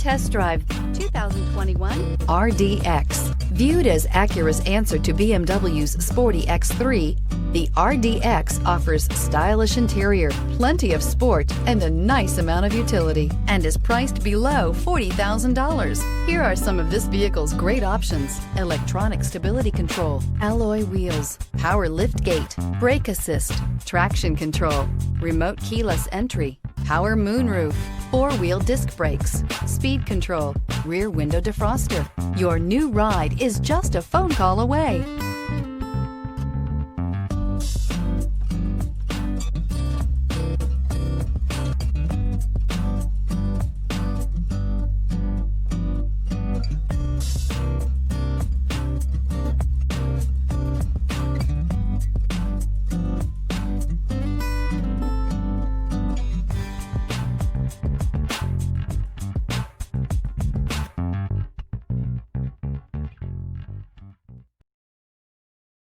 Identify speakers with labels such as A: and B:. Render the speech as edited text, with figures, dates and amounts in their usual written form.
A: test drive 2021
B: RDX. Viewed as Acura's answer to BMW's sporty X3, the RDX offers stylish interior, plenty of sport, and a nice amount of utility, and is priced below $40,000. Here are some of this vehicle's great options: electronic stability control, alloy wheels, power liftgate, brake assist, traction control, remote keyless entry, power moonroof, four-wheel disc brakes, speed control, rear window defroster. Your new ride is just a phone call away.